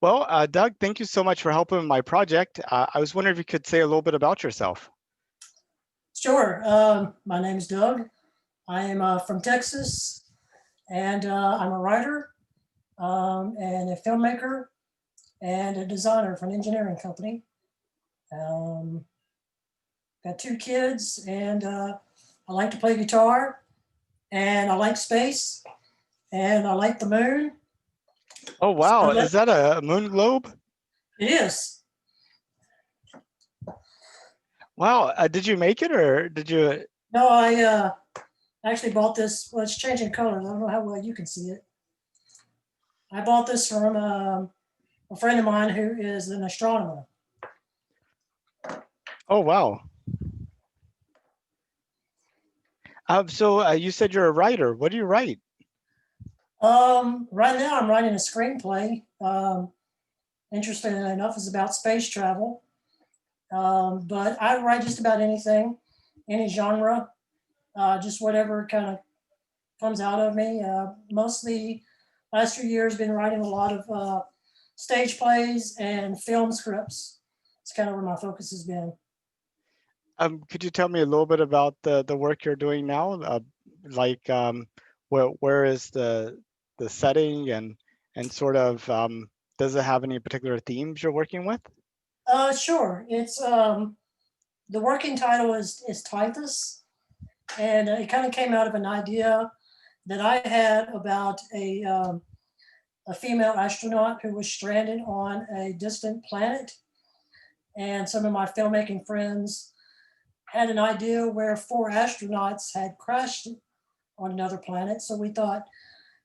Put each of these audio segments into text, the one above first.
Well, Doug, thank you so much for helping with my project. I was wondering if you could say a little bit about yourself. Sure. My name's Doug. I am from Texas, and I'm a writer and a filmmaker and a designer for an engineering company. Um, got two kids, and I like to play guitar, and I like space, and I like the moon. Oh, So wow. Is that a moon globe? it is. Wow. Did you make it or did you? No, I actually bought this. Well, it's changing colors. I don't know how well you can see it. I bought this from a friend of mine who is an astronomer. Oh, wow. So you said you're a writer. What do you write? Right now, I'm writing a screenplay. Interestingly enough, is about space travel. But I write just about anything, any genre, just whatever kind of comes out of me. Mostly, last few years, been writing a lot of stage plays and film scripts. It's kind of where my focus has been. Could you tell me a little bit about the work you're doing now? Like, where is the setting and sort of does it have any particular themes you're working with? Sure. It's the working title is Titus, and it kind of came out of an idea that I had about a female astronaut who was stranded on a distant planet. And some of my filmmaking friends had an idea where four astronauts had crashed on another planet. So we thought,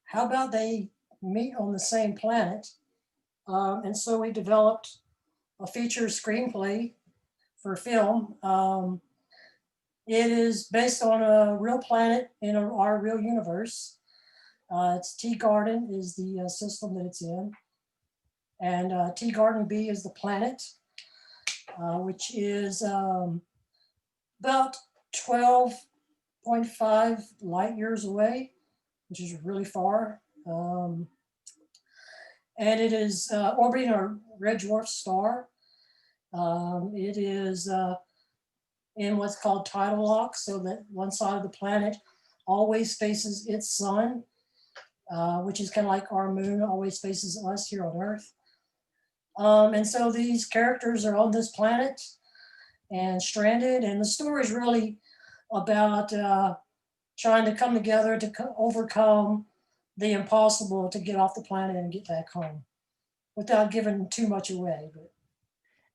how about they meet on the same planet? And so we developed a feature screenplay for film. It is based on a real planet in our real universe. It's T Garden is the system that it's in, and T Garden B is the planet, which is about 12.5 light years away, which is really far. And it is orbiting a red dwarf star. It is in what's called tidal lock, so that one side of the planet always faces its sun, which is kind of like our moon always faces us here on Earth. And so these characters are on this planet and stranded, and the story is really about trying to come together to overcome the impossible to get off the planet and get back home without giving too much away. But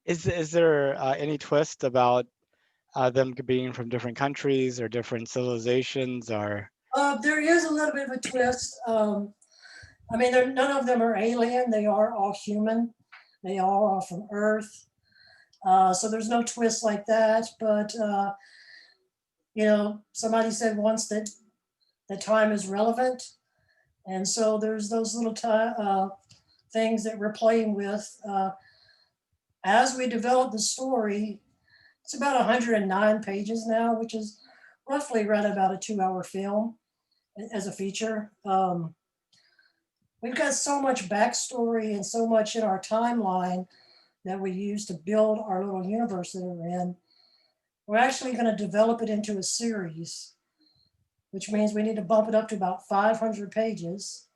Is there any twist about them being from different countries or different civilizations or? there is a little bit of a twist. I mean, none of them are alien. They are all human. They all are from Earth. So there's no twist like that. But somebody said once that the time is relevant, and so there's those little things that we're playing with as we develop the story. It's about 109 pages now, which is roughly right about a 2-hour film as a feature. We've got so much backstory and so much in our timeline that we use to build our little universe that we're in. We're actually going to develop it into a series, which means we need to bump it up to about 500 pages,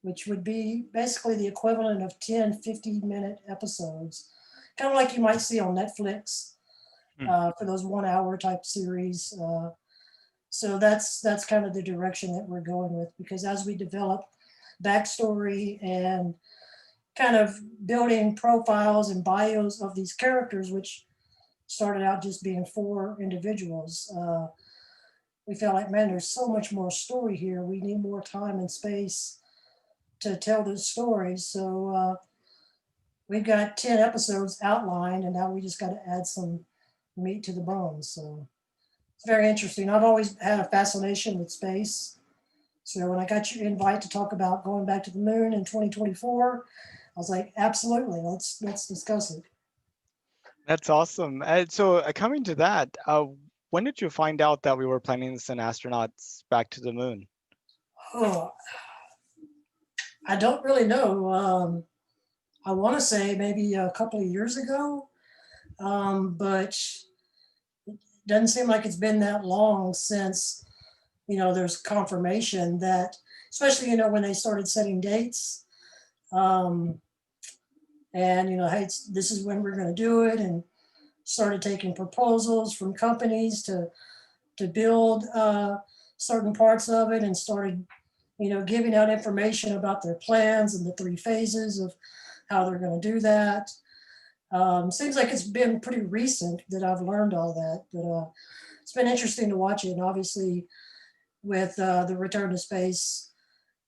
which would be basically the equivalent of 10 50-minute episodes, kind of like you might see on Netflix for those 1 hour type series. So that's kind of the direction that we're going with, because as we develop backstory and kind of building profiles and bios of these characters, which started out just being four individuals, we felt like, man, there's so much more story here. We need more time and space to tell those stories. So we've got 10 episodes outlined, and now we just got to add some meat to the bones. So it's very interesting. I've always had a fascination with space. So when I got your invite to talk about going back to the moon in 2024, I was like, absolutely, let's discuss it. That's awesome. So coming to that, when did you find out that we were planning to send astronauts back to the moon? Oh, I don't really know. I want to say maybe a couple of years ago, but it doesn't seem like it's been that long since, there's confirmation that, especially, when they started setting dates, um, and, hey, this is when we're going to do it, and started taking proposals from companies to build certain parts of it, and started, giving out information about their plans and the three phases of how they're going to do that. Seems like it's been pretty recent that I've learned all that, but it's been interesting to watch it. And obviously, with the return to space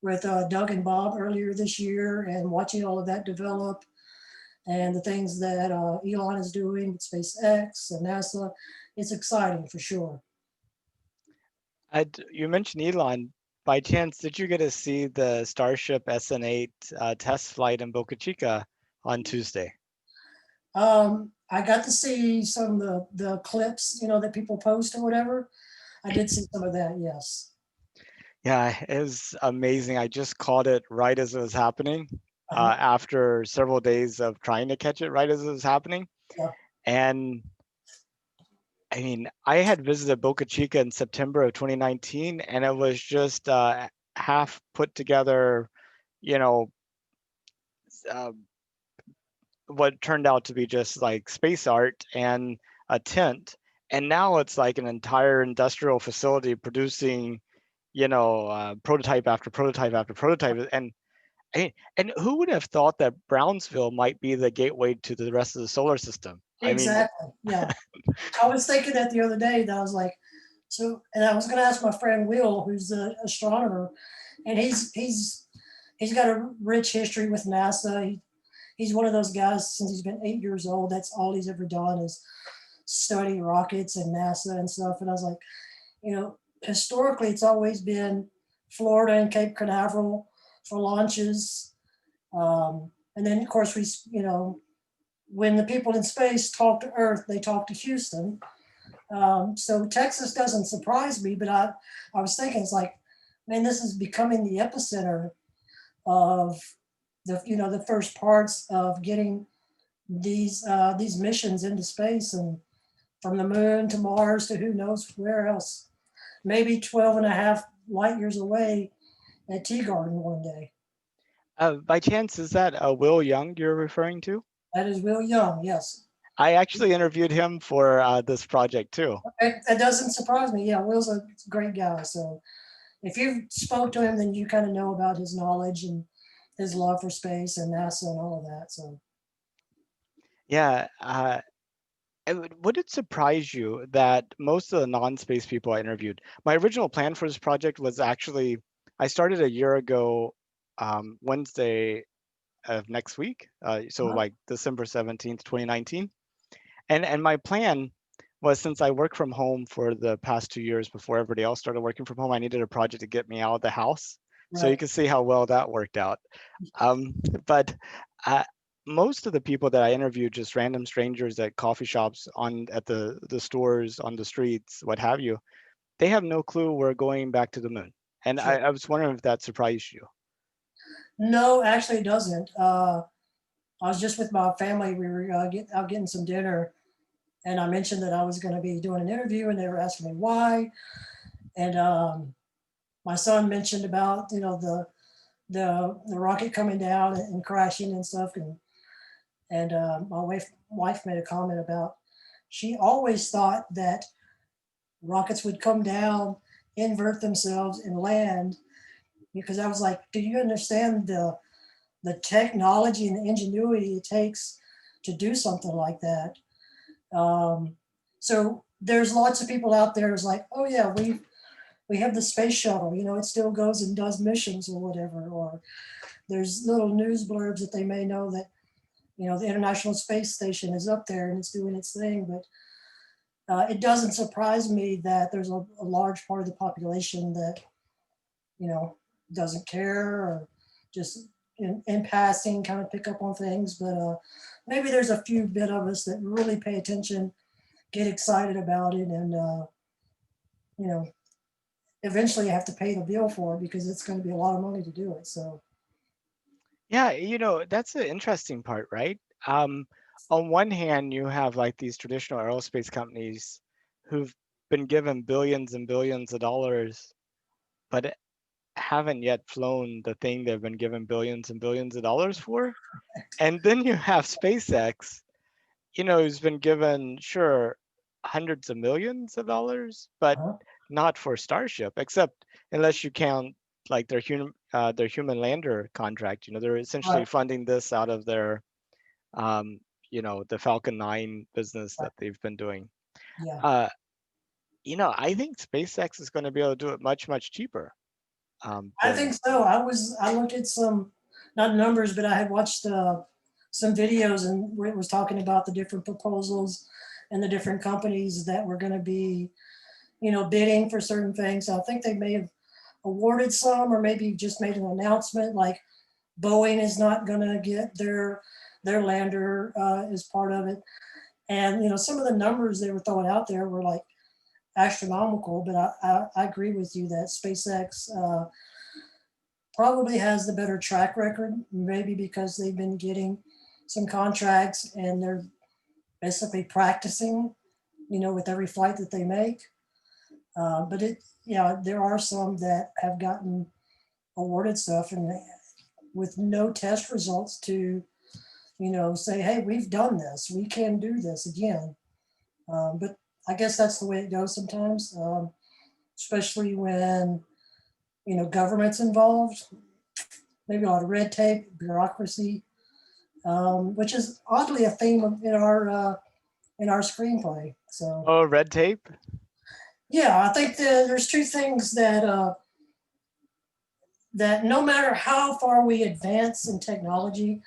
with Doug and Bob earlier this year, and watching all of that develop, and the things that Elon is doing with SpaceX and NASA, it's exciting for sure. You mentioned Elon. By chance, did you get to see the Starship SN8 test flight in Boca Chica on Tuesday? I got to see some of the clips, that people post or whatever. I did see some of that, yes. Yeah, it was amazing. I just caught it right as it was happening, Uh-huh. after several days of trying to catch it right as it was happening. Yeah. And I mean, I had visited Boca Chica in September of 2019, and it was just half put together, you know, uh, what turned out to be just like space art and a tent. And now it's like an entire industrial facility producing, prototype after prototype after prototype. And who would have thought that Brownsville might be the gateway to the rest of the solar system? I mean, Exactly. Yeah. I was thinking that the other day, that I was like, so, and I was going to ask my friend Will, who's the astronomer, and he's got a rich history with NASA. He's one of those guys since he's been 8 years old. That's all he's ever done is study rockets and NASA and stuff. And I was like, historically, it's always been Florida and Cape Canaveral for launches. And then, of course, when the people in space talk to Earth, they talk to Houston. So Texas doesn't surprise me, but I was thinking, it's like, man, this is becoming the epicenter of the first parts of getting these missions into space, and from the moon to Mars to who knows where else. Maybe 12 and a half light years away at Tea Garden one day. by chance, is that Will Young you're referring to? That is Will Young, yes. I actually interviewed him for this project too. That doesn't surprise me. Yeah, Will's a great guy. So if you spoke to him, then you kind of know about his knowledge and his love for space and NASA and all of that. So Yeah. Would it surprise you that most of the non-space people I interviewed, my original plan for this project was actually, I started a year ago, Wednesday of next week, so uh-huh. like December 17th, 2019. And my plan was, since I work from home for the past 2 years before everybody else started working from home, I needed a project to get me out of the house. So you Right. can see how well that worked out. But uh, most of the people that I interviewed, just random strangers at coffee shops, at the stores, on the streets, what have you, they have no clue we're going back to the moon. And Sure. I was wondering if that surprised you. No, actually, it doesn't. I was just with my family. We were out getting some dinner, and I mentioned that I was going to be doing an interview, and they were asking me why. And my son mentioned about the rocket coming down and crashing and stuff, and my wife made a comment about, she always thought that rockets would come down, invert themselves, and land. Because I was like, do you understand the technology and the ingenuity it takes to do something like that? Um, so there's lots of people out there who's like, oh yeah, we have the space shuttle, it still goes and does missions or whatever. Or there's little news blurbs that they may know that, the International Space Station is up there and it's doing its thing. But it doesn't surprise me that there's a large part of the population that, you know, doesn't care, or just in passing kind of pick up on things. But maybe there's a few bit of us that really pay attention, get excited about it, and, you know, eventually have to pay the bill for it because it's going to be a lot of money to do it. So, Yeah, that's the interesting part, right? Um, on one hand, you have like these traditional aerospace companies who've been given billions and billions of dollars, but haven't yet flown the thing they've been given billions and billions of dollars for. And then you have SpaceX, who's been given, sure, hundreds of millions of dollars, but Uh-huh. not for Starship, except unless you count like their human lander contract. They're essentially Right. funding this out of their, um, the Falcon 9 business Right. that they've been doing. Yeah. Uh, I think SpaceX is going to be able to do it much, much cheaper. I Than think so. I looked at some, not numbers, but I had watched some videos and where it was talking about the different proposals and the different companies that were going to be, bidding for certain things. I think they may have awarded some, or maybe just made an announcement like Boeing is not going to get their lander as part of it. And some of the numbers they were throwing out there were like astronomical. But I agree with you that SpaceX probably has the better track record, maybe because they've been getting some contracts and they're basically practicing, with every flight that they make. But yeah, there are some that have gotten awarded stuff and with no test results to, say, hey, we've done this, we can do this again. But I guess that's the way it goes sometimes, especially when, government's involved, maybe a lot of red tape, bureaucracy, which is oddly a theme in our screenplay. So Oh, red tape. yeah, I think there's two things that no matter how far we advance in technology,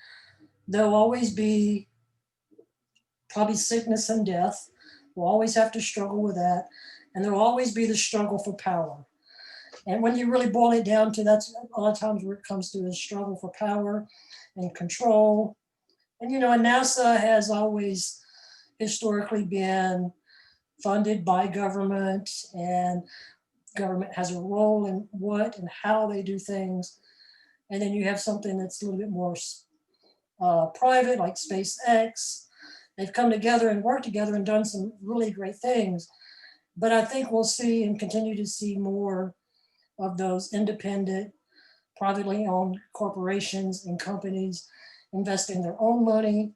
there'll always be probably sickness and death. We'll always have to struggle with that, and there'll always be the struggle for power. And when you really boil it down to, that's a lot of times where it comes to, is struggle for power and control. And NASA has always historically been funded by government, and government has a role in what and how they do things. And then you have something that's a little bit more private, like SpaceX. They've come together and worked together and done some really great things. But I think we'll see and continue to see more of those independent, privately owned corporations and companies investing their own money,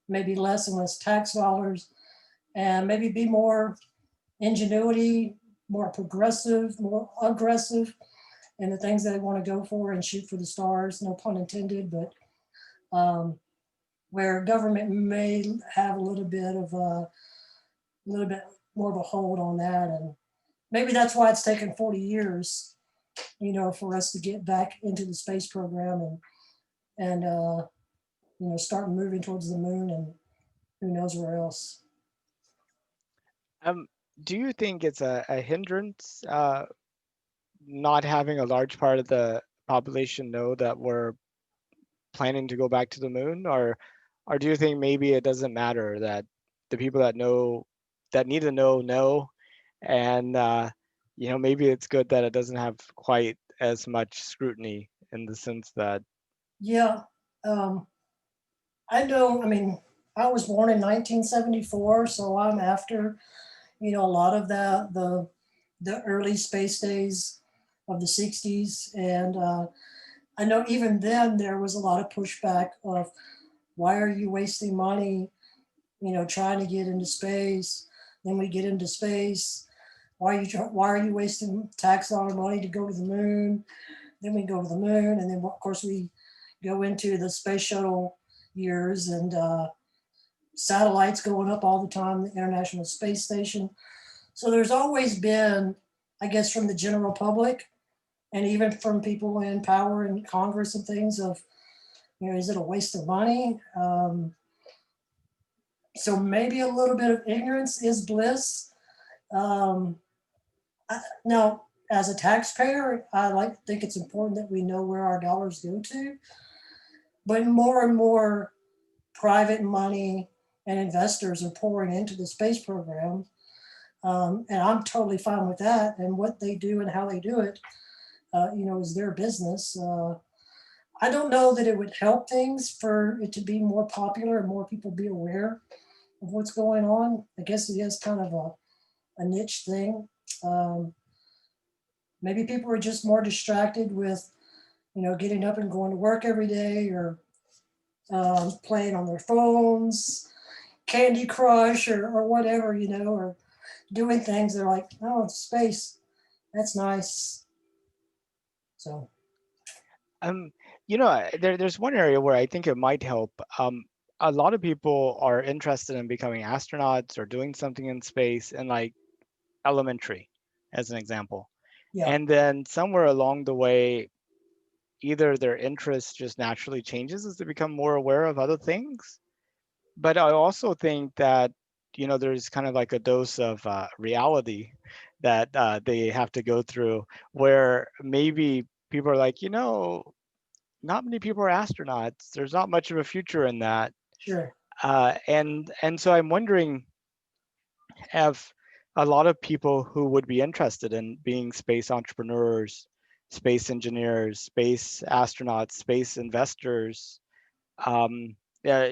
maybe less and less tax dollars, and maybe be more ingenuity, more progressive, more aggressive in the things they want to go for and shoot for the stars. No pun intended, but um, where government may have a little bit more of a hold on that, and maybe that's why it's taken 40 years, for us to get back into the space program and start moving towards the moon and who knows where else. Um, do you think it's a hindrance, not having a large part of the population know that we're planning to go back to the moon, or do you think maybe it doesn't matter that the people that need to know, and maybe it's good that it doesn't have quite as much scrutiny in the sense that. Yeah, um, I know. I mean, I was born in 1974, so I'm after a lot of the early space days of the 60s, and I know even then there was a lot of pushback of why are you wasting money, trying to get into space? Then we get into space. Why are you wasting tax dollar money to go to the moon? Then we go to the moon, and then of course we go into the space shuttle years and satellites going up all the time, the International Space Station. So there's always been, I guess, from the general public and even from people in power and Congress and things of, is it a waste of money? So maybe a little bit of ignorance is bliss. Um, Now, as a taxpayer, I think it's important that we know where our dollars go to, but more and more private money and investors are pouring into the space program. And I'm totally fine with that. And what they do and how they do it, is their business. I don't know that it would help things for it to be more popular and more people be aware of what's going on. I guess it is kind of a niche thing. Um, Maybe people are just more distracted with, getting up and going to work every day, or playing on their phones, Candy Crush, or whatever, or doing things. They're like, oh, it's space. That's nice. So, Um, there's one area where I think it might help. A lot of people are interested in becoming astronauts or doing something in space in like elementary, as an example. yeah, And then somewhere along the way, either their interest just naturally changes as they become more aware of other things. But I also think that, there's kind of like a dose of reality that they have to go through where maybe people are like, not many people are astronauts. There's not much of a future in that. sure. And so I'm wondering if a lot of people who would be interested in being space entrepreneurs, space engineers, space astronauts, space investors, yeah,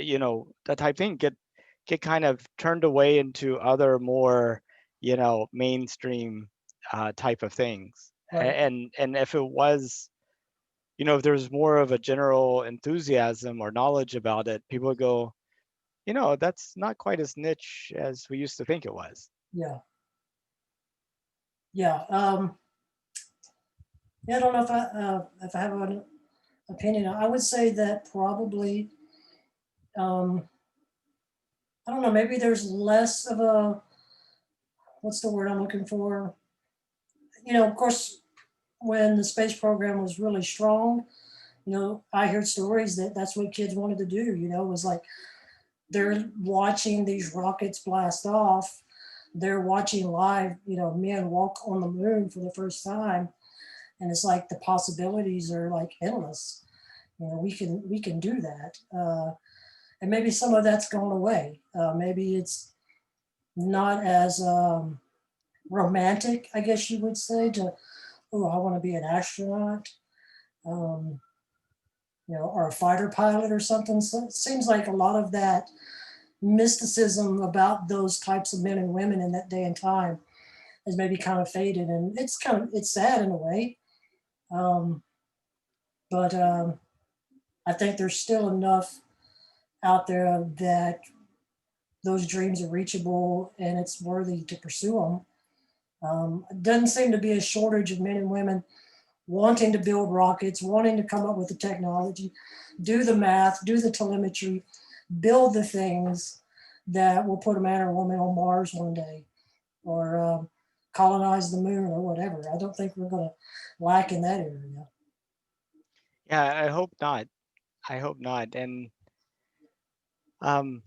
that type thing get kind of turned away into other more, mainstream type of things. Right. And if it was, if there's more of a general enthusiasm or knowledge about it, people would go, that's not quite as niche as we used to think it was. Yeah. Yeah. Yeah. I don't know if I have an opinion. I would say that probably, um, I don't know, maybe there's less of a, what's the word I'm looking for? Of course, when the space program was really strong, I heard stories that that's what kids wanted to do. It was like they're watching these rockets blast off. They're watching live, men walk on the moon for the first time. And it's like the possibilities are like endless. We can do that. And maybe some of that's gone away. Maybe it's not as romantic, I guess you would say, to, oh, I want to be an astronaut, um, or a fighter pilot or something. So it seems like a lot of that mysticism about those types of men and women in that day and time has maybe kind of faded, and it's sad in a way. Um, but I think there's still enough out there that those dreams are reachable and it's worthy to pursue them. It doesn't seem to be a shortage of men and women wanting to build rockets, wanting to come up with the technology, do the math, do the telemetry, build the things that will put a man or a woman on Mars one day, or colonize the moon or whatever. I don't think we're going to lack in that area. Yeah, I hope not. I hope not. And um,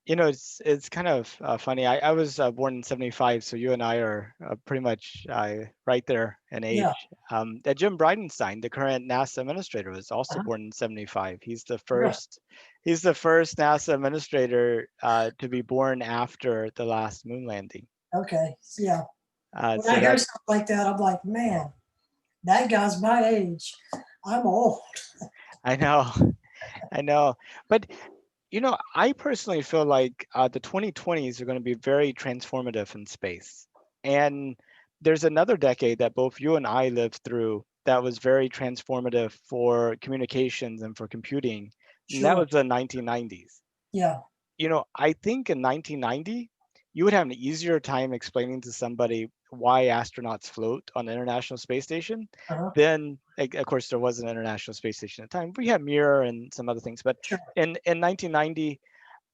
it's kind of funny. I was born in '75, so you and I are pretty much right there in Yeah. age. Jim Bridenstine, the current NASA administrator, was also Uh-huh. born in '75. Really? He's the first NASA administrator to be born after the last moon landing. Okay. Yeah. When I So hear that stuff like that, I'm like, man, that guy's my age. I'm old. I know, I know. But I personally feel like the 2020s are going to be very transformative in space. And there's another decade that both you and I lived through that was very transformative for communications and for computing, and that Sure. was the 1990s. Yeah. I think in 1990, you would have an easier time explaining to somebody why astronauts float on the International Space Station Uh-huh. than, like, of course, there was an International Space Station at the time. We had Mir and some other things, but Sure. in 1990,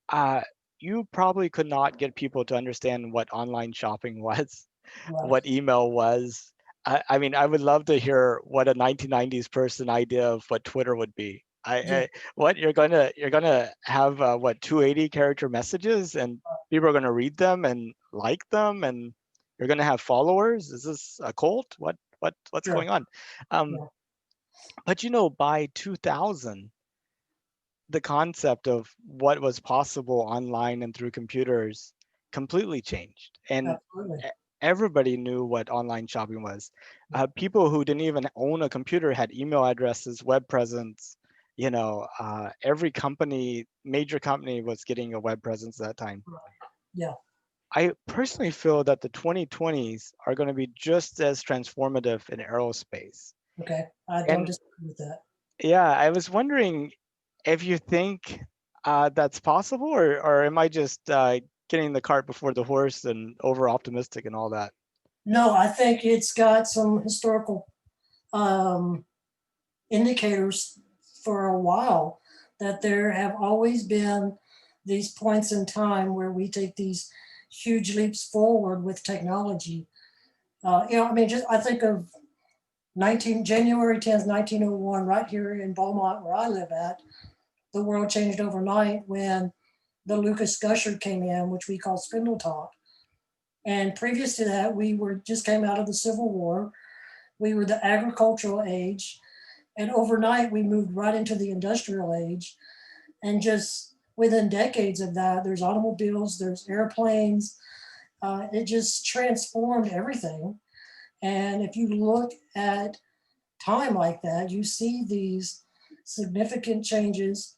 uh, you probably could not get people to understand what online shopping was, Right. what email was. I mean, I would love to hear what a 1990s person idea of what Twitter would be. Yeah. What you're gonna have what 280 character messages and people are gonna read them and like them and you're gonna have followers. Is this a cult? What's Sure. going on? Um, Yeah. but by 2000, the concept of what was possible online and through computers completely changed. Absolutely. everybody knew what online shopping was. People who didn't even own a computer had email addresses, web presence. Every company, major company, was getting a web presence at that time. Yeah. I personally feel that the 2020s are going to be just as transformative in aerospace. Okay. I don't And disagree with that. yeah, I was wondering if you think that's possible, or am I just getting the cart before the horse and over optimistic and all that? No, I think it's got some historical um, indicators for a while that there have always been these points in time where we take these huge leaps forward with technology. I mean, just I think of January 10th, 1901, right here in Beaumont, where I live at. The world changed overnight when the Lucas Gusher came in, which we call Spindle Talk. And previous to that, we were just came out of the Civil War. We were the agricultural age, and overnight we moved right into the industrial age. And just within decades of that, there's automobiles, there's airplanes. It just transformed everything. And if you look at time like that, you see these significant changes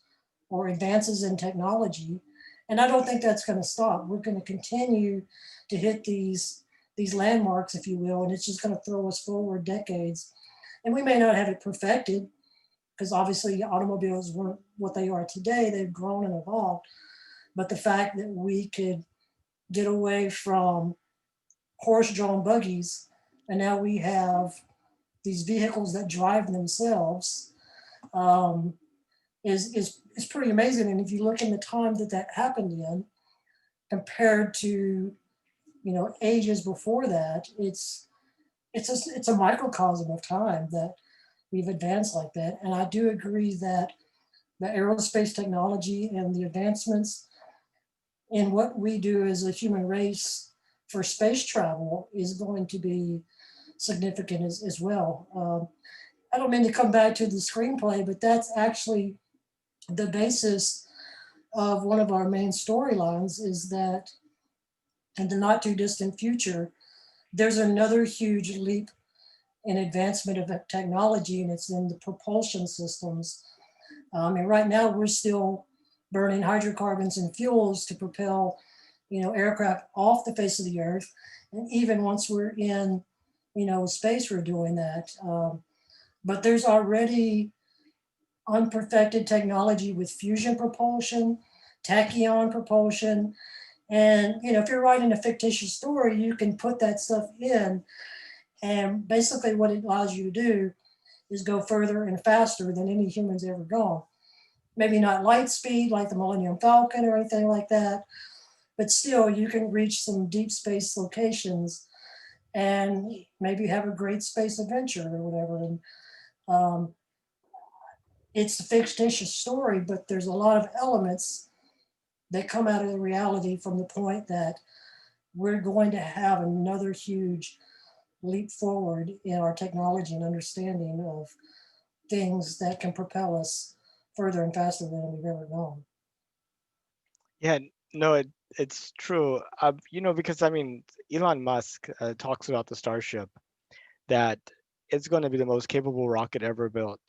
or advances in technology. And I don't think that's going to stop. We're going to continue to hit these landmarks, if you will, and it's just going to throw us forward decades. And we may not have it perfected because obviously automobiles weren't what they are today. They've grown and evolved. But the fact that we could get away from horse-drawn buggies and now we have these vehicles that drive themselves um, is pretty amazing. And if you look in the time that that happened in, compared to ages before that, it's a microcosm of time that we've advanced like that. And I do agree that the aerospace technology and the advancements in what we do as a human race for space travel is going to be significant as well. I don't mean to come back to the screenplay, but that's actually the basis of one of our main storylines is that in the not too distant future, there's another huge leap in advancement of technology, and it's in the propulsion systems. And right now, we're still burning hydrocarbons and fuels to propel, aircraft off the face of the earth. And even once we're in, space, we're doing that. But there's already unperfected technology with fusion propulsion, tachyon propulsion. And, if you're writing a fictitious story, you can put that stuff in. And basically, what it allows you to do is go further and faster than any human's ever gone. Maybe not light speed like the Millennium Falcon or anything like that, but still, you can reach some deep space locations and maybe have a great space adventure or whatever. And um, it's a fictitious story, but there's a lot of elements that come out of the reality from the point that we're going to have another huge leap forward in our technology and understanding of things that can propel us further and faster than we've ever gone. Yeah, no, it's true. Because I mean, Elon Musk talks about the Starship, that it's going to be the most capable rocket ever built,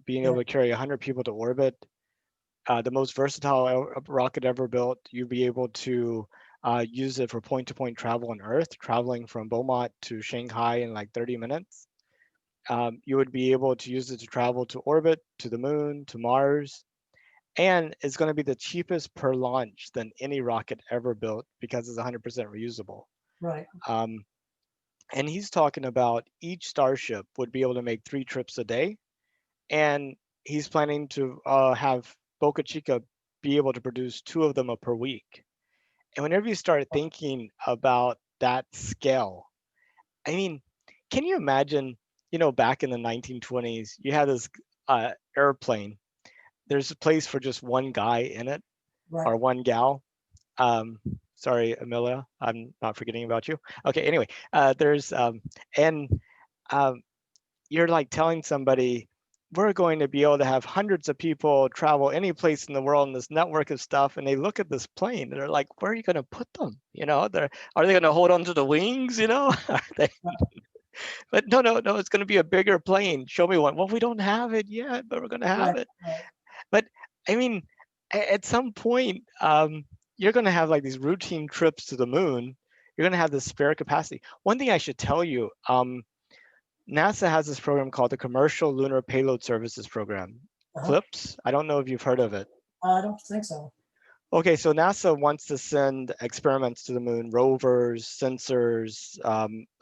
being Yeah, able to carry 100 people to orbit, the most versatile rocket ever built. You'll be able to use it for point-to-point travel on Earth, traveling from Beaumont to Shanghai in like 30 minutes. You would be able to use it to travel to orbit, to the moon, to Mars, and it's going to be the cheapest per launch than any rocket ever built because it's 100% reusable. right. Um, and he's talking about each Starship would be able to make 3 trips a day, and he's planning to have Boca Chica be able to produce 2 of them per week. And whenever you start thinking about that scale, I mean, can you imagine, back in the 1920s, you had this airplane. There's a place for just one guy in it Right. or one gal. Um, Sorry, Amelia, I'm not forgetting about you. Okay, anyway, there's and um, you're like telling somebody we're going to be able to have hundreds of people travel any place in the world in this network of stuff. And they look at this plane and they're like, where are you going to put them? Are they going to hold onto the wings? Are they, but no, it's going to be a bigger plane. Show me one. Well, we don't have it yet, but we're going to have Right, it. right. But I mean, at some point, you're going to have like these routine trips to the moon. You're going to have this spare capacity. One thing I should tell you, NASA has this program called the Commercial Lunar Payload Services Program, Uh-huh. CLIPS. I don't know if you've heard of it. I don't think so. Okay, so NASA wants to send experiments to the moon, rovers, sensors,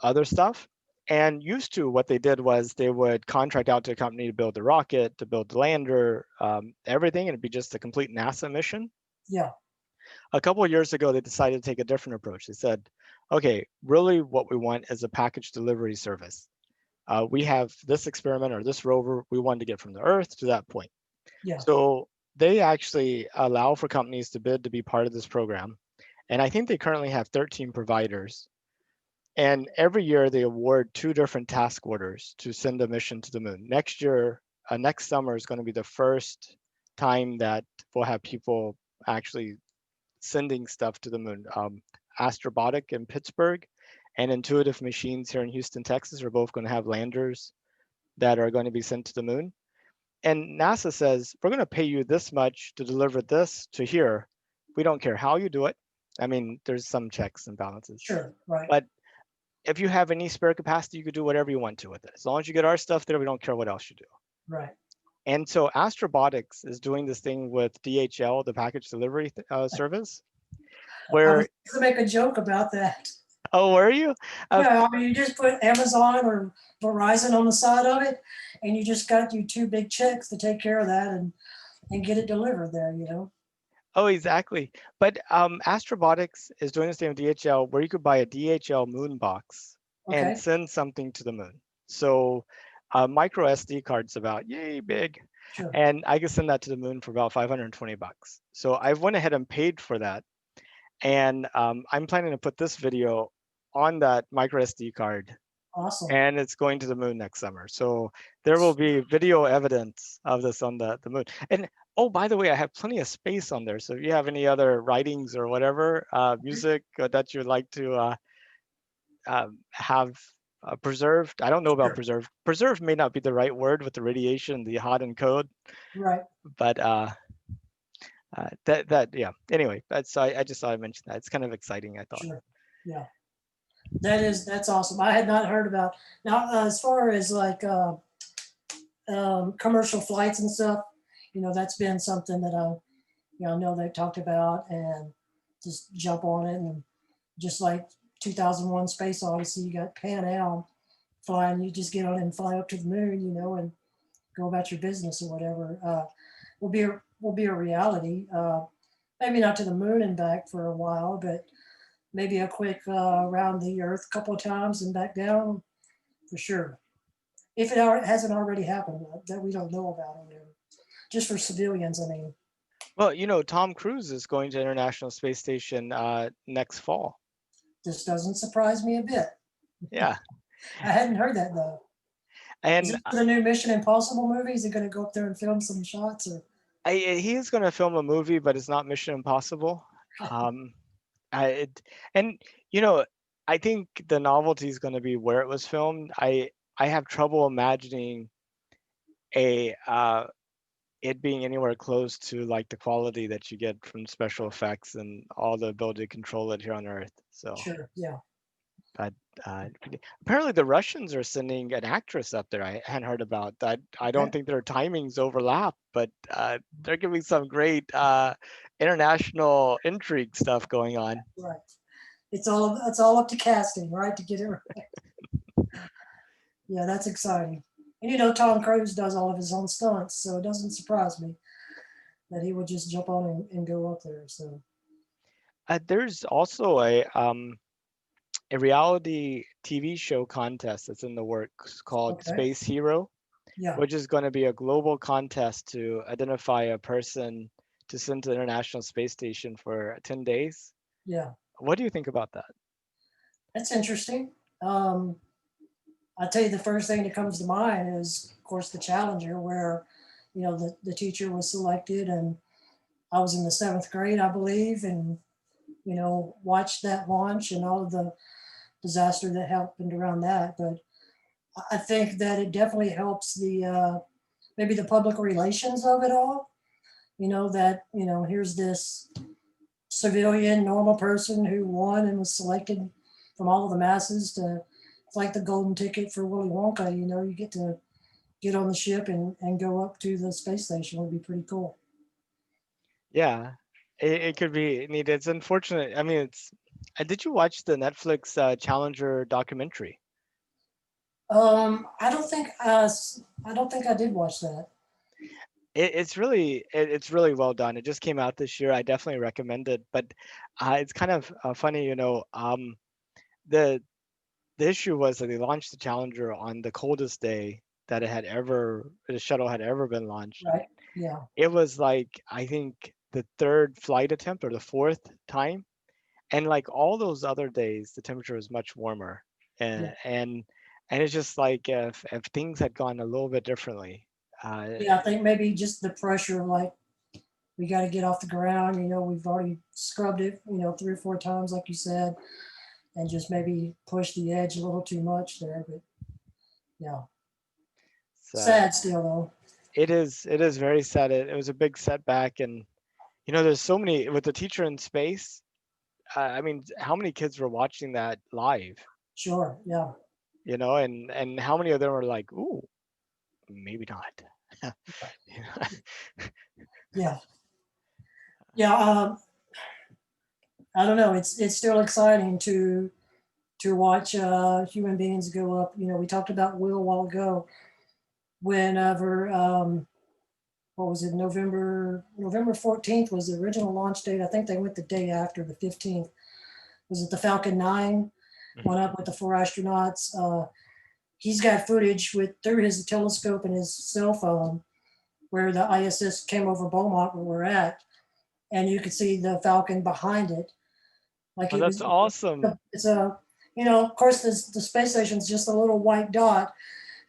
other stuff. And used to, what they did was they would contract out to a company to build the rocket, to build the lander, everything, and it'd be just a complete NASA mission. Yeah, A couple of years ago, they decided to take a different approach. They said, okay, really what we want is a package delivery service. We have this experiment or this rover we wanted to get from the Earth to that point. yeah. So they actually allow for companies to bid to be part of this program. And I think they currently have 13 providers. And every year they award two different task orders to send a mission to the moon. Next year, next summer is going to be the first time that we'll have people actually sending stuff to the moon. Astrobotic in Pittsburgh and Intuitive Machines here in Houston, Texas are both going to have landers that are going to be sent to the moon. And NASA says, we're going to pay you this much to deliver this to here. We don't care how you do it. I mean, there's some checks and balances. Sure, right, But if you have any spare capacity, you could do whatever you want to with it. As long as you get our stuff there, we don't care what else you do. right. And so Astrobotics is doing this thing with DHL, the package delivery service, I was where, going to make a joke about that. oh, where are you? Uh, Yeah, I mean, you just put Amazon or Verizon on the side of it, and you just got you two big checks to take care of that and get it delivered there, you know? oh, exactly. But Astrobotics is doing this thing with DHL where you could buy a DHL moon box and Okay, send something to the moon. So micro SD card's about yay big, sure. and I can send that to the moon for about 520 bucks. So I've went ahead and paid for that, and I'm planning to put this video on that micro SD card, Awesome. and it's going to the moon next summer. So there will be video evidence of this on the moon. And oh, by the way, I have plenty of space on there. So if you have any other writings or whatever, music that you would like to have preserved, I don't know about Sure. preserved. Preserved may not be the right word with the radiation, the hot encode, Right, but that yeah. Anyway, I just thought I'd mention that. It's kind of exciting, I thought. sure. Yeah. That's awesome. I had not heard about now as far as like commercial flights and stuff. You know, that's been something that I know they talked about and just jump on it and just like 2001 Space Odyssey, you got Pan Am flying. You just get on and fly up to the moon, you know, and go about your business or whatever. Will be a reality. Maybe not to the moon and back for a while, but maybe a quick around the Earth a couple of times and back down for sure. If it hasn't already happened that we don't know about, or just for civilians. I mean, Well, Tom Cruise is going to International Space Station next fall. this doesn't surprise me a bit. Yeah, I hadn't heard that though. Is and it for the new Mission Impossible movie? Is he going to go up there and film some shots? Or he is going to film a movie, but it's not Mission Impossible. Um, and I think the novelty is going to be where it was filmed. I have trouble imagining a it being anywhere close to like the quality that you get from special effects and all the ability to control it here on Earth. So, sure, yeah, but apparently the Russians are sending an actress up there. I hadn't heard about that. I okay, don't think their timings overlap, but they're giving some great international intrigue stuff going on. right. It's all up to casting, right, to get it right. Yeah, that's exciting. And you know, Tom Cruise does all of his own stunts, so it doesn't surprise me that he would just jump on and go up there. So There's also a reality TV show contest that's in the works called okay, Space Hero, yeah, which is going to be a global contest to identify a person to send to the International Space Station for 10 days. yeah, What do you think about that? that's interesting. Um, I'll tell you the first thing that comes to mind is, of course, the Challenger, where, the teacher was selected, and I was in the seventh grade, I believe, and, watched that launch and all of the disaster that happened around that. But I think that it definitely helps maybe the public relations of it all. That, here's this civilian, normal person who won and was selected from all of the masses to, it's like the golden ticket for Willy Wonka. You get to get on the ship and go up to the space station. Would be pretty cool. Yeah, it could be neat. It's unfortunate. I mean, it's. Did you watch the Netflix Challenger documentary? I don't think I did watch that. It's really well done. It just came out this year. I definitely recommend it. But it's kind of funny, the the issue was that they launched the Challenger on the coldest day that the shuttle had ever been launched. Right? Yeah. It was like, I think, the third flight attempt or the fourth time, and like all those other days the temperature was much warmer, Yeah. and it's just like, if things had gone a little bit differently. uh Yeah. I think maybe just the pressure of like, we got to get off the ground. We've already scrubbed it, 3 or 4 times, like you said, and just maybe push the edge a little too much there. But yeah, so sad still though. it is very sad. It was a big setback, and there's so many with the teacher in space. I mean, how many kids were watching that live? Sure. Yeah. And how many of them are like, ooh, maybe not. Yeah. Yeah. I don't know. It's still exciting to watch human beings go up. We talked about Will a while ago. Whenever what was it? November 14th was the original launch date. I think they went the day after, the 15th. Was it the Falcon 9 went up with the four astronauts? He's got footage with through his telescope and his cell phone where the ISS came over Beaumont where we're at, and you could see the Falcon behind it. Like Oh, it that's was, awesome. it's a, of course, the space station's just a little white dot,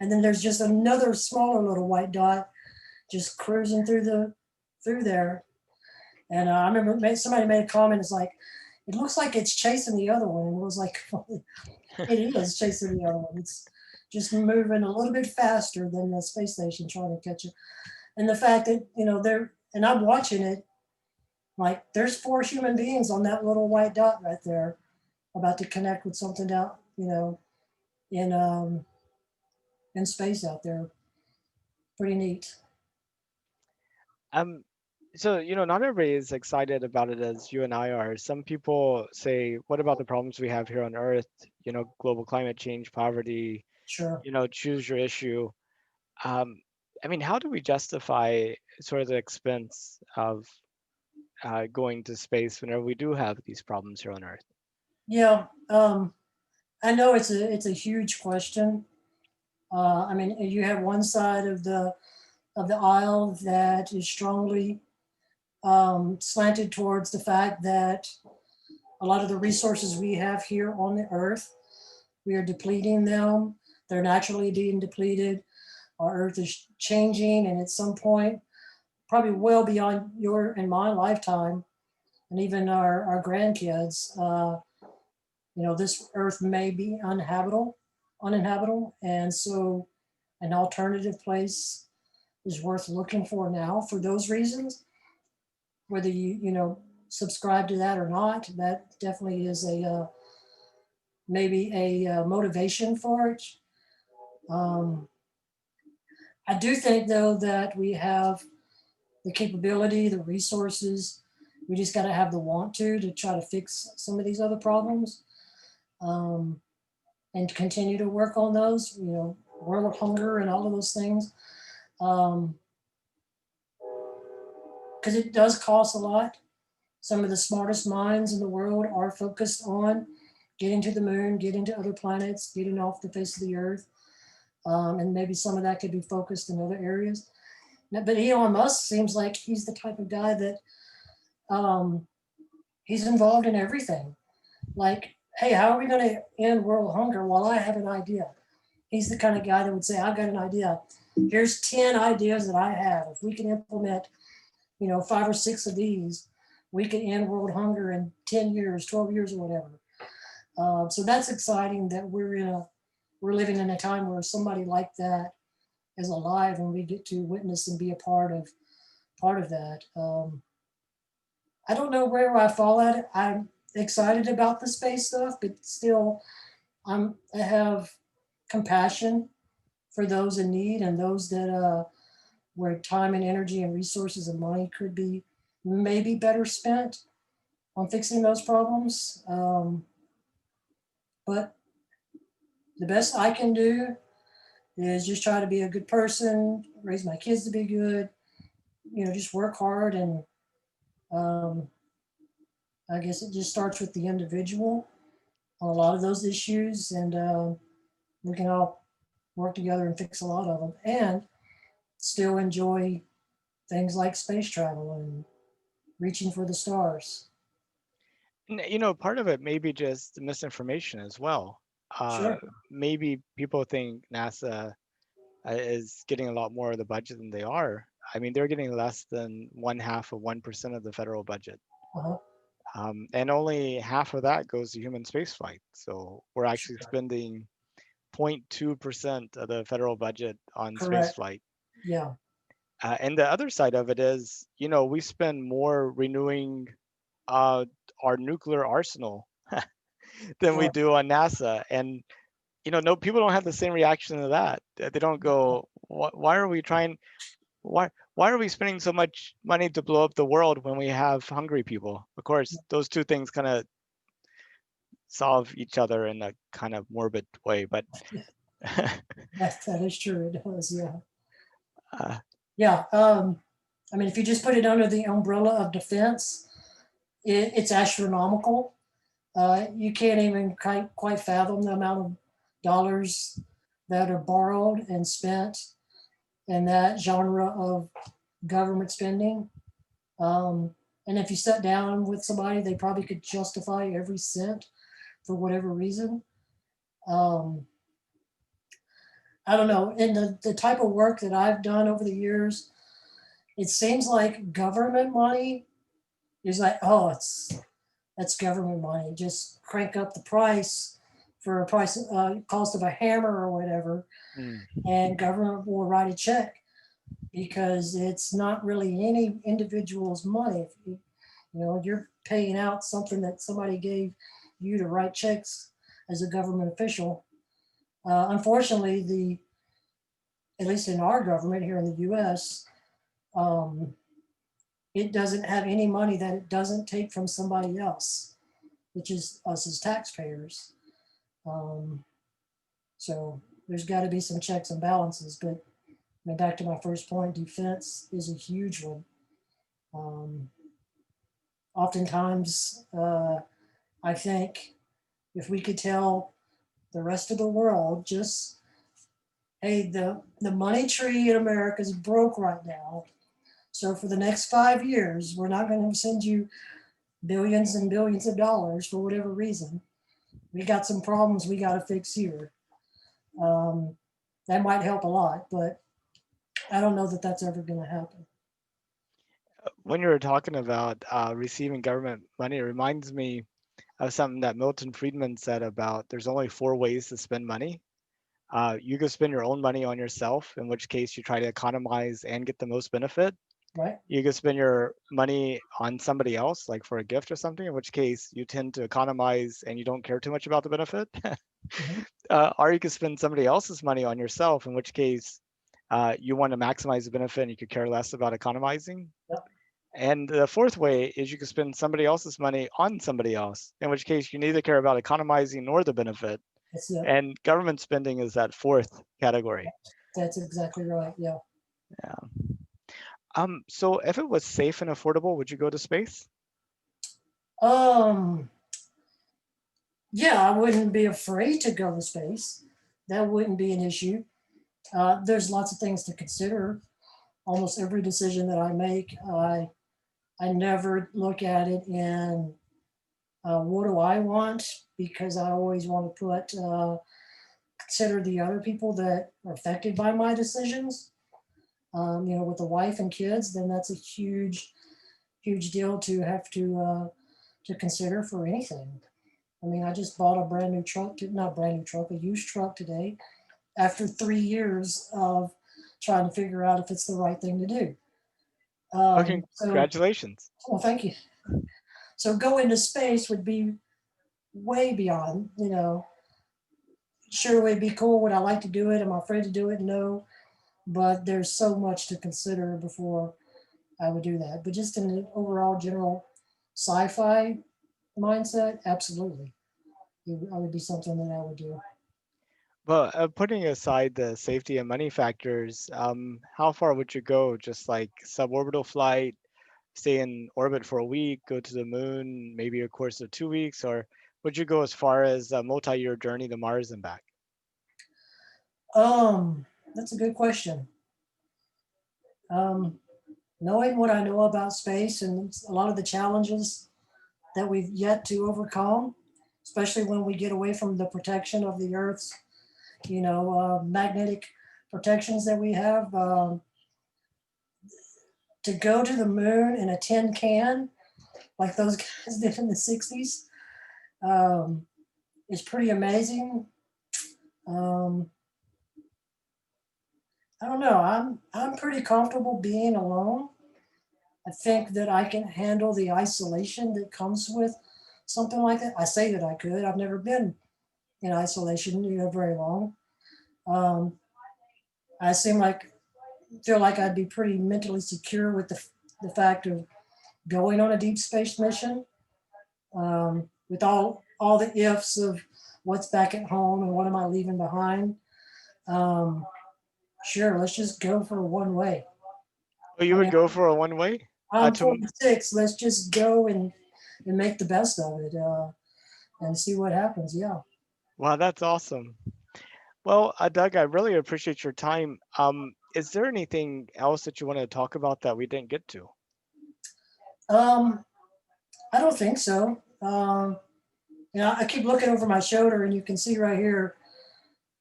and then there's just another smaller little white dot just cruising through there. And I remember somebody made a comment. It's like, it looks like it's chasing the other one. And it was like, it is chasing the other one. It's just moving a little bit faster than the space station trying to catch it. And the fact that, and I'm watching it, like there's four human beings on that little white dot right there about to connect with something out, in in space out there. Pretty neat. um so not everybody is excited about it as you and I are. Some people say, what about the problems we have here on Earth? Global climate change, poverty, Sure. choose your issue. um I mean, how do we justify sort of the expense of going to space whenever we do have these problems here on Earth? Yeah. I know it's a huge question. I mean, you have one side of the aisle that is strongly slanted towards the fact that a lot of the resources we have here on the earth, we are depleting them. They're naturally being depleted. Our earth is changing, and at some point, probably well beyond your and my lifetime, and even our grandkids, this earth may be uninhabitable. And so an alternative place is worth looking for now for those reasons. Whether subscribe to that or not, that definitely is a maybe a motivation for it. Um, I do think though that we have the capability, the resources. We just got to have the want to try to fix some of these other problems, um, and continue to work on those. World of hunger and all of those things. Um, because it does cost a lot. Some of the smartest minds in the world are focused on getting to the moon, getting to other planets, getting off the face of the earth. And maybe some of that could be focused in other areas. But Elon Musk seems like he's the type of guy that um, he's involved in everything. Like, hey, how are we going to end world hunger? Well, I have an idea. He's the kind of guy that would say, I've got an idea. Here's 10 ideas that I have. If we can implement, 5 or 6 of these, we can end world hunger in 10 years, 12 years, or whatever. So that's exciting that we're living in a time where somebody like that is alive, and we get to witness and be a part of that. I don't know where I fall at it. I'm excited about the space stuff, but still, I have compassion for those in need and those that where time and energy and resources and money could be maybe better spent on fixing those problems. But the best I can do is just try to be a good person, raise my kids to be good, just work hard. And um, I guess it just starts with the individual on a lot of those issues. And we can all work together and fix a lot of them and still enjoy things like space travel and reaching for the stars. Part of it may be just misinformation as well. Uh, Sure. Maybe people think NASA is getting a lot more of the budget than they are. I mean, they're getting less than 1/2 of 1% of the federal budget. Uh-huh. And only half of that goes to human spaceflight. So we're actually Sure. spending 0.2% of the federal budget on Correct. spaceflight. Yeah. And the other side of it is, we spend more renewing uh, our nuclear arsenal than we Right. do on NASA. And no, people don't have the same reaction to that. They don't go, why are we trying? Why are we spending so much money to blow up the world when we have hungry people? Of course, those two things kind of solve each other in a kind of morbid way, but That is true. It does. Yeah. uh, Yeah. I mean, if you just put it under the umbrella of defense, it's astronomical. You can't even quite fathom the amount of dollars that are borrowed and spent in that genre of government spending. And if you sat down with somebody, they probably could justify every cent for whatever reason. Um, I don't know. In the type of work that I've done over the years, it seems like government money is like, oh, that's government money. Just crank up the price for a price cost of a hammer or whatever, mm, and government will write a check because it's not really any individual's money. If you're paying out something that somebody gave you to write checks as a government official. Unfortunately, at least in our government here in the U.S., um, it doesn't have any money that it doesn't take from somebody else, which is us as taxpayers. Um, so there's got to be some checks and balances. But back to my first point, defense is a huge one. Um, Oftentimes, I think if we could tell the rest of the world just, hey, the money tree in America is broke right now. So for the next 5 years, we're not going to send you billions and billions of dollars for whatever reason. We got some problems we got to fix here. Um, that might help a lot, but I don't know that that's ever going to happen. when you were talking about receiving government money, it reminds me of something that Milton Friedman said about there's only 4 ways to spend money. You can spend your own money on yourself, in which case you try to economize and get the most benefit. Right? You can spend your money on somebody else, like for a gift or something, in which case you tend to economize and you don't care too much about the benefit. Mm-hmm. Or you could spend somebody else's money on yourself, in which case you want to maximize the benefit and you could care less about economizing. Yep. And the fourth way is you could spend somebody else's money on somebody else, in which case you neither care about economizing nor the benefit. That's it. And government spending is that fourth category. That's exactly right. Yeah. Yeah. So if it was safe and affordable, would you go to space? Um. Yeah, I wouldn't be afraid to go to space. That wouldn't be an issue. There's lots of things to consider. Almost every decision that I make, I never look at it in what do I want, because I always want to put consider the other people that are affected by my decisions. With a wife and kids, then that's a huge deal to have to consider for anything. I mean, I just bought a brand new truck, not brand new truck, a used truck today after 3 years of trying to figure out if it's the right thing to do. Oh, So, congratulations. well, thank you. So go into space would be way beyond, sure, would be cool. Would I like to do it? Am I afraid to do it? No. But there's so much to consider before I would do that. But just in the overall general sci-fi mindset, absolutely, I would be something that I would do. Well, putting aside the safety and money factors, how far would you go? Just like suborbital flight, stay in orbit for a week, go to the moon, maybe a course of 2 weeks, or would you go as far as a multi-year journey to Mars and back? That's a good question. Um, Knowing what I know about space and a lot of the challenges that we've yet to overcome, especially when we get away from the protection of the Earth's, magnetic protections that we have. To go to the moon in a tin can, like those guys did in the 60s, um, is pretty amazing. Um, I don't know. I'm pretty comfortable being alone. I think that I can handle the isolation that comes with something like that. I say that I could. I've never been in isolation, very long. Um, I seem like feel like I'd be pretty mentally secure with the fact of going on a deep space mission, with all the ifs of what's back at home and what am I leaving behind. Um, sure, let's just go for one way. Oh, you I would mean, go for a one-way? I'm To 46. Let's just go and make the best of it, and see what happens. Yeah. Wow, that's awesome. Well, Doug, I really appreciate your time. Is there anything else that you want to talk about that we didn't get to? Um, I don't think so. I keep looking over my shoulder, and you can see right here.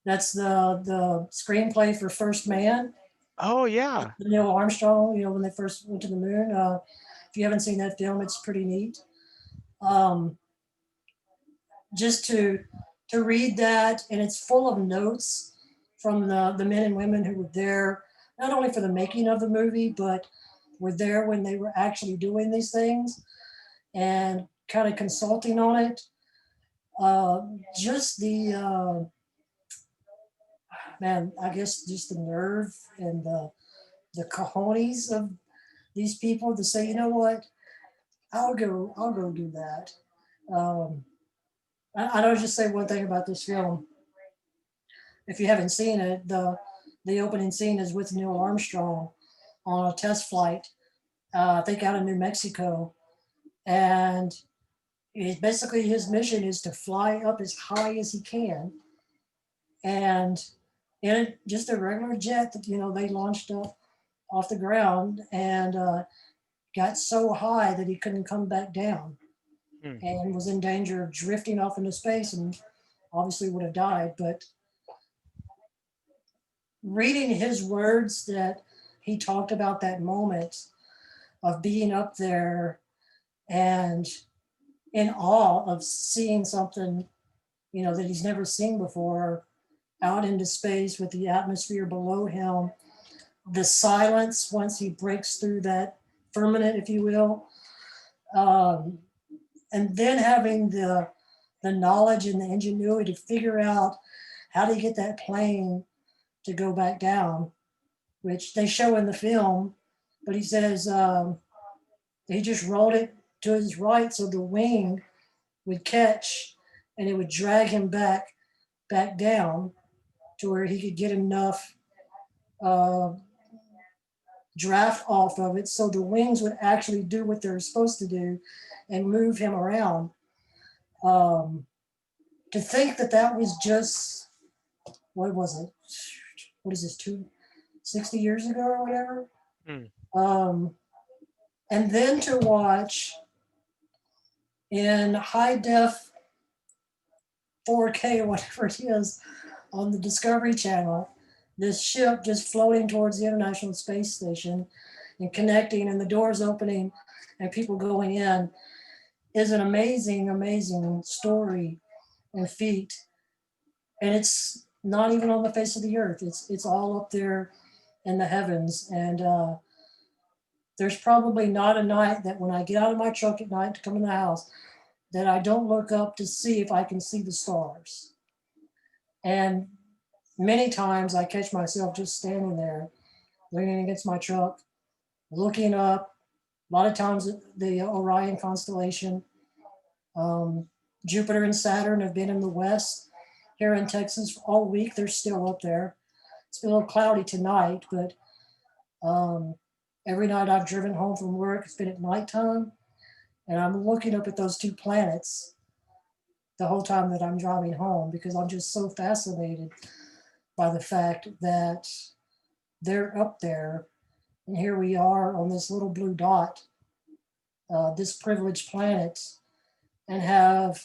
That's the screenplay for First Man, Oh, yeah. Neil Armstrong. When they first went to the moon. If you haven't seen that film, it's pretty neat. Um, just to read that, and it's full of notes from the men and women who were there, not only for the making of the movie, but were there when they were actually doing these things and kind of consulting on it. Just the man, I guess just the nerve and the cojones of these people to say, you know what, I'll go do that. Um, I'll just say one thing about this film. If you haven't seen it, the opening scene is with Neil Armstrong on a test flight, I think out of New Mexico, and basically his mission is to fly up as high as he can, and in just a regular jet that they launched up off the ground, and got so high that he couldn't come back down Hmm. and was in danger of drifting off into space and obviously would have died. But reading his words that he talked about that moment of being up there and in awe of seeing something, that he's never seen before out into space with the atmosphere below him, the silence once he breaks through that firmament, if you will, um, and then having the knowledge and the ingenuity to figure out how to get that plane to go back down, which they show in the film. But he says he just rolled it to his right so the wing would catch and it would drag him back down to where he could get enough uh, draft off of it so the wings would actually do what they're supposed to do and move him around. Um, to think that that was just, what was it? What is this, 60 years ago or whatever? Hmm. Um, and then to watch in high def 4K or whatever it is, on the Discovery Channel, this ship just floating towards the International Space Station and connecting and the doors opening and people going in is an amazing, amazing story and feat. And it's not even on the face of the earth. It's all up there in the heavens. And there's probably not a night that when I get out of my truck at night to come in the house that I don't look up to see if I can see the stars. And many times I catch myself just standing there, leaning against my truck, looking up. A lot of times the Orion constellation, um, Jupiter and Saturn have been in the west. Here in Texas all week, they're still up there. It's been a little cloudy tonight, but um, every night I've driven home from work, it's been at nighttime, and I'm looking up at those two planets the whole time that I'm driving home because I'm just so fascinated by the fact that they're up there. And here we are on this little blue dot, this privileged planet, and have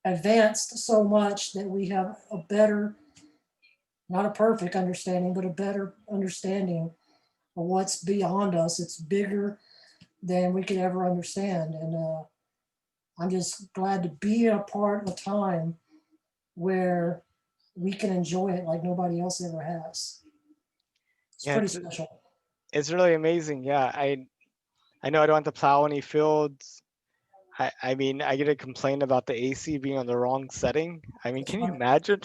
advanced so much that we have a better, not a perfect understanding, but a better understanding of what's beyond us. It's bigger than we could ever understand. And I'm just glad to be a part of a time where we can enjoy it like nobody else ever has. It's Yeah, pretty special. it's really amazing. Yeah, I know I don't have to plow any fields. I mean, I get a complaint about the AC being on the wrong setting. I mean, That's can you right. imagine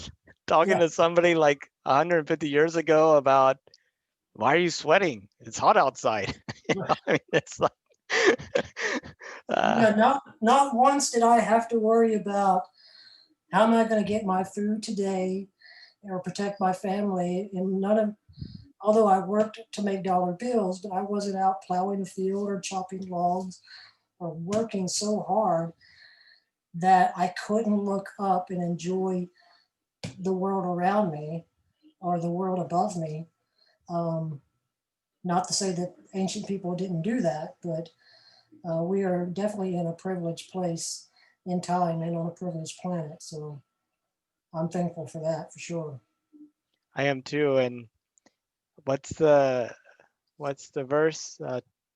talking Yeah. to somebody like 150 years ago about why are you sweating? It's hot outside. You know, I mean, it's like, uh, Yeah, not once did I have to worry about how am I going to get my food today or protect my family. And none of, although I worked to make dollar bills, but I wasn't out plowing a field or chopping logs or working so hard that I couldn't look up and enjoy the world around me or the world above me. Um, Not to say that ancient people didn't do that, but we are definitely in a privileged place in time and on a privileged planet. So I'm thankful for that for sure. I am too. And what's the what's the verse?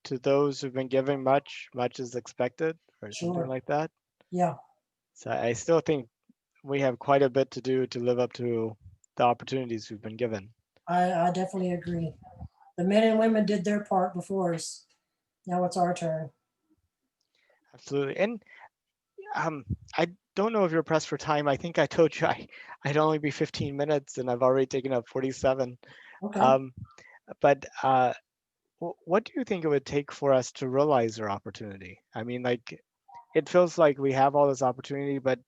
To those who've been given much, much is expected, or something Sure. like that. Yeah, So I still think we have quite a bit to do to live up to the opportunities we've been given. I definitely agree. The men and women did their part before us. Now it's our turn. Absolutely. And um, I don't know if you're pressed for time. I think I told you I'd only be 15 minutes, and I've already taken up 47. Okay. Um, but what do you think it would take for us to realize our opportunity? I mean, like, it feels like we have all this opportunity, but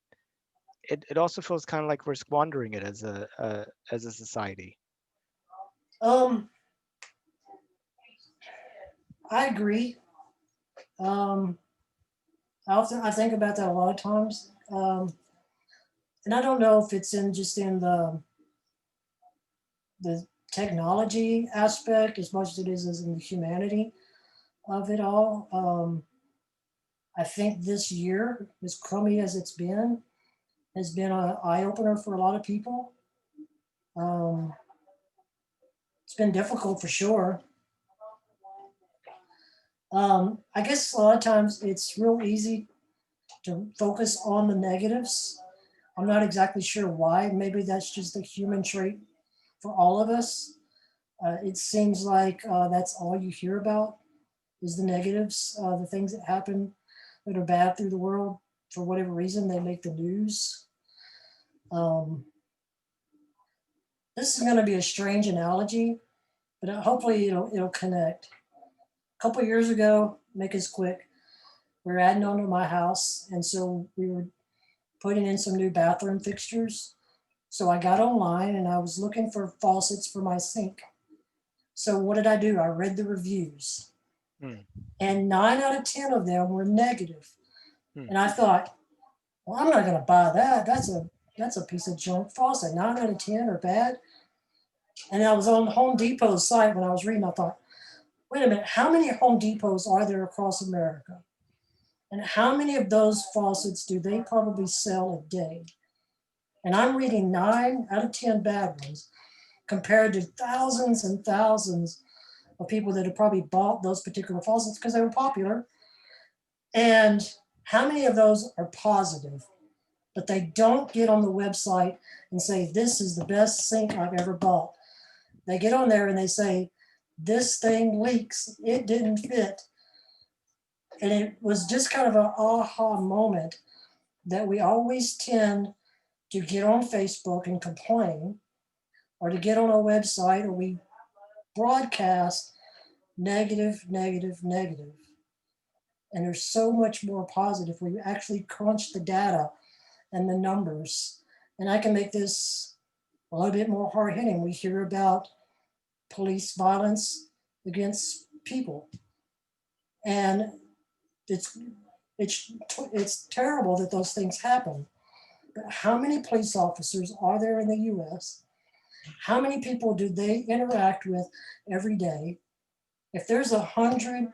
it also feels kind of like we're squandering it as a society. Um, I agree. Um, I think about that a lot of times. And I don't know if it's in just in the technology aspect as much as it is as in the humanity of it all. I think this year, as crummy as it's been, has been an eye opener for a lot of people. Um, it's been difficult for sure. I guess a lot of times it's real easy to focus on the negatives. I'm not exactly sure why. Maybe that's just a human trait for all of us. It seems like that's all you hear about is the negatives, the things that happen that are bad through the world. For whatever reason, they make the news. Um, this is going to be a strange analogy, but hopefully it'll connect. A couple of years ago, make this quick, we were adding on to my house, and so we were putting in some new bathroom fixtures. So I got online and I was looking for faucets for my sink. So what did I do? I read the reviews, Hmm, and 9 out of 10 of them were negative. hmm. And I thought, well, I'm not going to buy that. That's a piece of junk faucet. 9 out of 10 are bad. And I was on Home Depot's site when I was reading. I thought, wait a minute, how many Home Depots are there across America? And how many of those faucets do they probably sell a day? And I'm reading 9 out of 10 bad ones compared to thousands and thousands of people that have probably bought those particular faucets because they were popular. And how many of those are positive? But they don't get on the website and say, this is the best sink I've ever bought. They get on there and they say, this thing leaks, it didn't fit. And it was just kind of an aha moment that we always tend to get on Facebook and complain, or to get on a website, or we broadcast negative, negative, negative. And there's so much more positive where you actually crunch the data and the numbers. And I can make this a little bit more hard hitting. We hear about police violence against people, and it's it's it's terrible that those things happen. But how many police officers are there in the U.S.? How many people do they interact with every day? If there's 100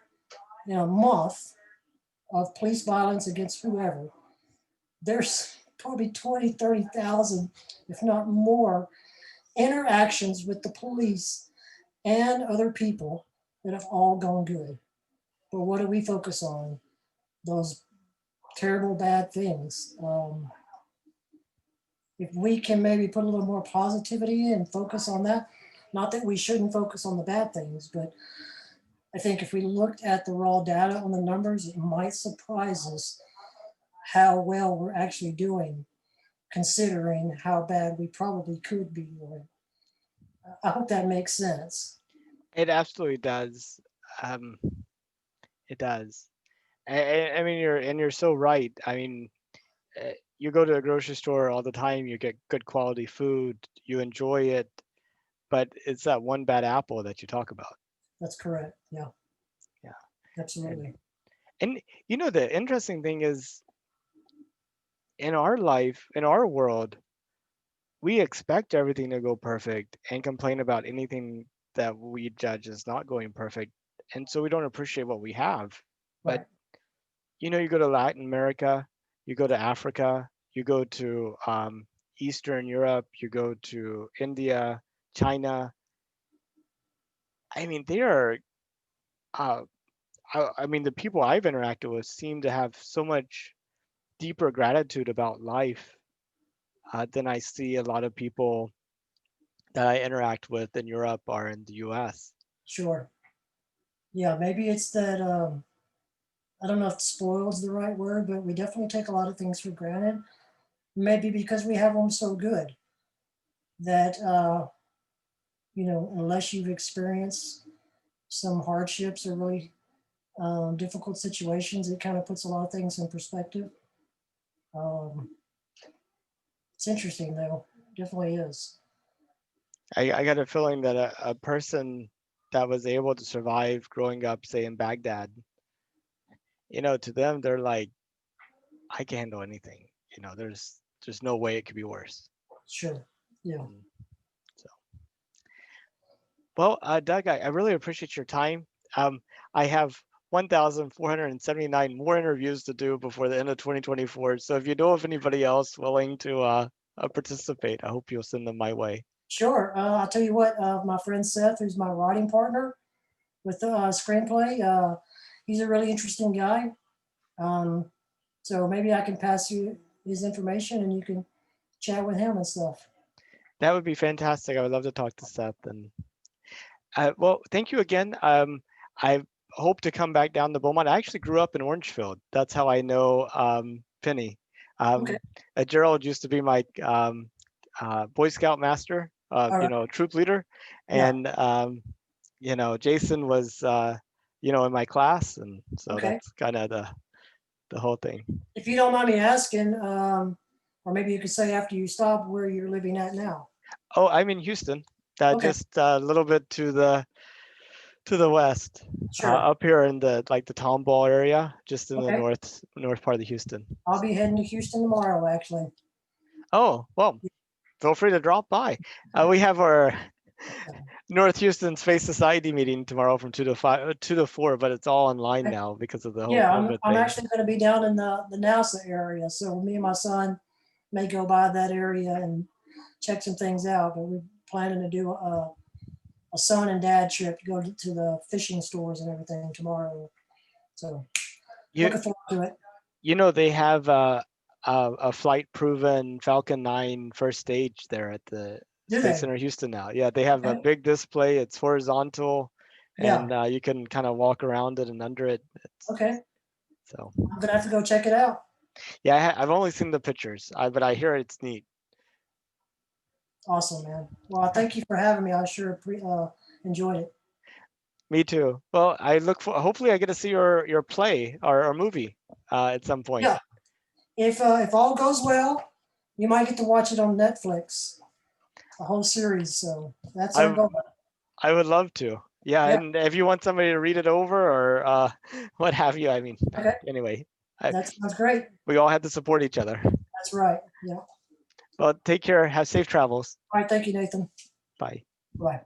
in a month of police violence against whoever, there's probably 20, 30,000, if not more, interactions with the police and other people that have all gone good. But what do we focus on? Those terrible bad things. If we can maybe put a little more positivity and focus on that, not that we shouldn't focus on the bad things, but I think if we looked at the raw data on the numbers, it might surprise us how well we're actually doing, considering how bad we probably could be doing. I hope that makes sense. It absolutely does. Um, it does. I mean, you're so right. I mean, you go to a grocery store all the time, you get good quality food, you enjoy it, but it's that one bad apple that you talk about. That's correct. Yeah, Yeah. And absolutely. and the interesting thing is, in our life, in our world, we expect everything to go perfect and complain about anything that we judge as not going perfect. And so we don't appreciate what we have. But Right. you go to Latin America, you go to Africa, you go to Eastern Europe, you go to India, China. I mean, they are, uh, I mean, the people I've interacted with seem to have so much deeper gratitude about life than I see a lot of people that I interact with in Europe or in the US. Sure. Yeah, maybe it's that I don't know if spoiled's the right word, but we definitely take a lot of things for granted. Maybe because we have them so good that unless you've experienced some hardships or really difficult situations, it kind of puts a lot of things in perspective. Um, it's interesting though, definitely is. I got a feeling that a person that was able to survive growing up, say, in Baghdad, to them, they're like, I can handle anything. There's no way it could be worse. Sure. Yeah. Mm. So, well, Doug, I really appreciate your time. I have 1,479 more interviews to do before the end of 2024. So if you know of anybody else willing to participate, I hope you'll send them my way. Sure. I'll tell you what, my friend Seth, who's my writing partner with the screenplay, he's a really interesting guy. Um, so maybe I can pass you his information and you can chat with him and stuff. That would be fantastic. I would love to talk to Seth. And well, thank you again. I hope to come back down to Beaumont. I actually grew up in Orangefield. That's how I know Penny. Okay. Gerald used to be my Boy Scout master, All right. troop leader, Yeah. and Jason was in my class, and so Okay. that's kind of the whole thing. If you don't mind me asking, or maybe you could say after you stop where you're living at now. Oh, I'm in Houston, Okay. just a little bit to the west, Sure. up here in the Tomball area, just in the Okay. north part of Houston. I'll be So, heading to Houston tomorrow, actually. oh well, feel free to drop by. We have our North Houston Space Society meeting tomorrow from 2 to 5, 2 to 4, but it's all online Okay. now because of the whole Yeah, I'm, COVID I'm thing. actually going to be down in the NASA area. So me and my son, may go by that area and check some things out. But we're planning to do a son and dad trip to go to the fishing stores and everything tomorrow. So You looking forward to it. you know they have a flight proven Falcon 9 first stage there at the Do Space they? Center Houston now. Yeah, they have a Okay. big display. It's horizontal, Yeah. and you can kind of walk around it and under it. Okay. So I'm gonna have to go check it out. yeah, I've only seen the pictures, but I hear it's neat. Awesome, man. Well, thank you for having me. I sure enjoyed it. Me too. Well, I look for. Hopefully, I get to see your play or movie at some point. Yeah. If all goes well, you might get to watch it on Netflix, the whole series. So that's our I goal. I would love to. Yeah, Yeah. and if you want somebody to read it over or what have you, I mean, Okay. anyway, I, That sounds great. we all have to support each other. That's right. Yeah. Well, take care. Have safe travels. All right. Thank you, Nathan. Bye. Bye.